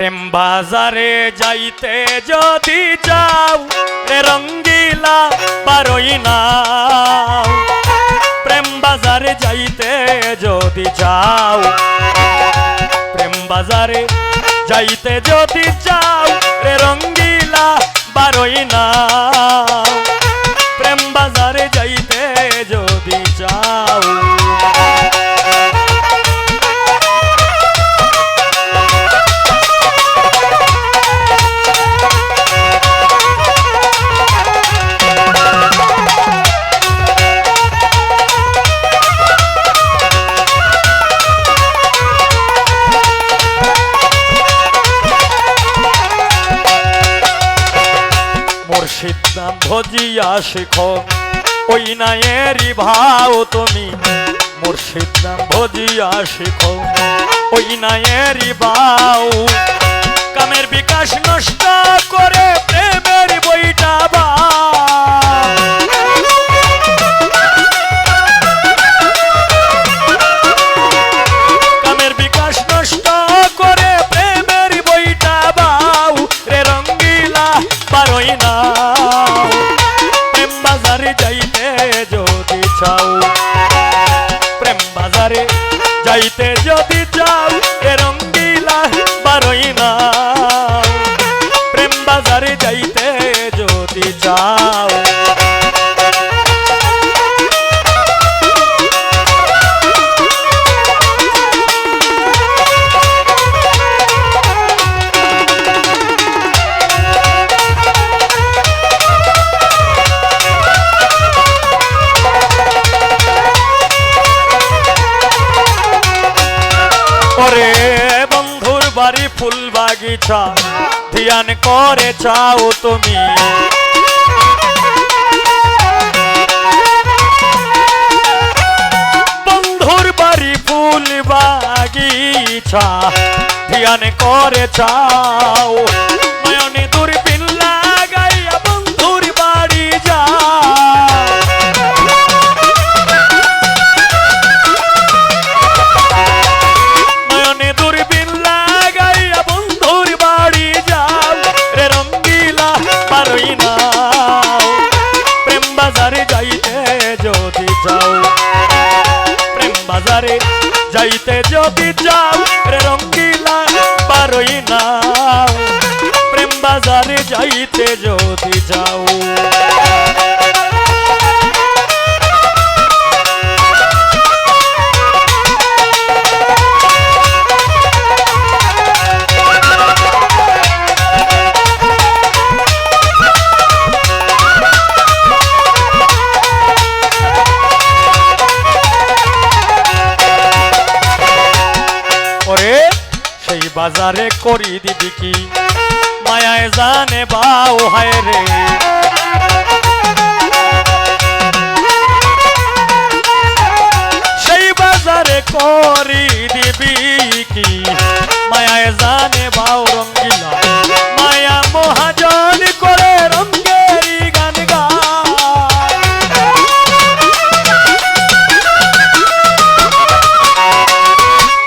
প্রেম বাজারে যাইতে যদি যাও রে রঙ্গিলা পারই না। প্রেম বাজারে যাইতে যদি যাও, প্রেম বাজারে যাইতে যদি যাও রে রঙ্গিলা পারই না। প্রেম বাজারে যাইতে যদি যাও, মুর্শিদ নাম ভজিয়া শিখো ওই নায়েরি ভাও তুমি। মুর্শিদ নাম ভজিয়া শিখো ওই নায়েরি ভাও। কামের বিকাশ নষ্ট করে প্রেমের বইটা বা, কামের বিকাশ নষ্ট করে প্রেমের বইটা বাউ রে রঙ্গিলা পারই না। প্রেম বাজারে যাইতে যদি চাও, প্রেম বাজারে যাইতে যদি যাও রে রঙ্গিলা পারই না। প্রেম বাজারে যাইতে যদি চাও, ওরে বন্ধুর বাড়ি ফুল বাগিচা ধ্যান করে চাও তুমি। বন্ধুর বাড়ি ফুল বাগিচা ধ্যান করে চাও। নয়নে দূরবীন লাগাইয়া বন্ধুর বাড়ি যাও। নয়নে দূরবীন লাগাইয়া বন্ধুর বাড়ি যাও রে রঙ্গিলা পারই না। প্রেম বাজারে যাইতে যদি যাও, প্রেম বাজারে যাইতে যদি যাও রে রঙ্গিলা পারই না। প্রেম বাজারে যাইতে যদি যাও, ওরে সেই বাজারে করি দিদি কি মায়ায় জানে বাও হায় রে। সেই বাজারে করি দিবি কি মায়ায় জানে বাও রঙ্গিলা। মায়া মহাজন করে রঙ্গেরি গান গায়।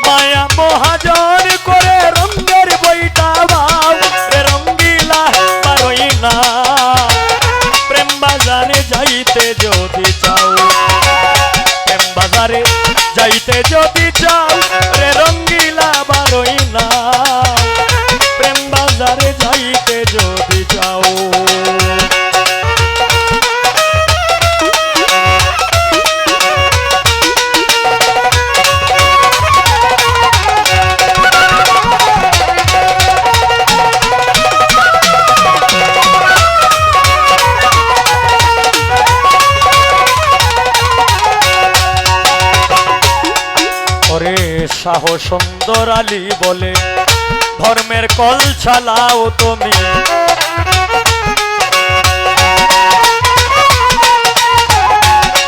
মায়া মহাজন করে রঙ্গের বইটা বাও রে রঙ্গিলা পারই না। প্রেম বাজারে যাইতে যদি চাও, প্রেম বাজারে যাইতে যদি চাও রে রঙ্গিলা পারই না। প্রেম বাজারে যাইতে যদি চাও, ওরে শাহ সুন্দর আলী বলে ধর্মের কল চালাও তুমি।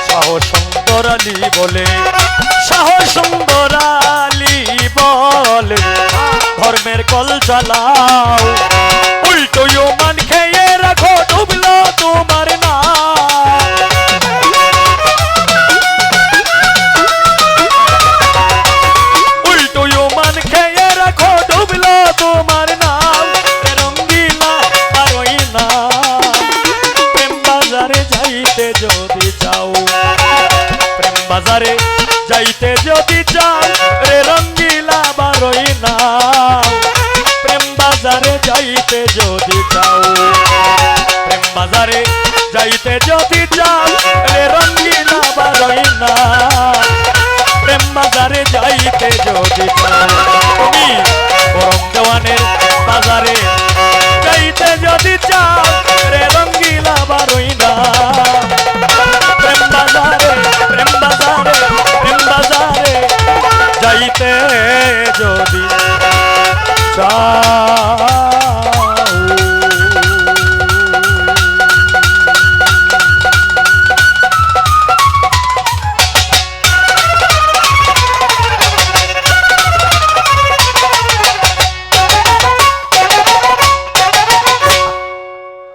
শাহ সুন্দর আলী বলে, শাহ সুন্দর আলী বলে ধর্মের কল চালাও। উল্টো মান খেয়ে রাখো ডুবলো তোমার না। উল্টো মান খেয়ে রাখো ডুবলো তোমার না। বাজারে যাইতে যদি চাও রে রঙ্গিলা বারই নাও প্রেম বাজারে যাইতে যদি চাও প্রেম বাজারে যাইতে যদি চাও রে রঙ্গিলা বারই নাও প্রেম বাজারে যাইতে যদি চাও তুমি গরম দেওয়ানের বাজারে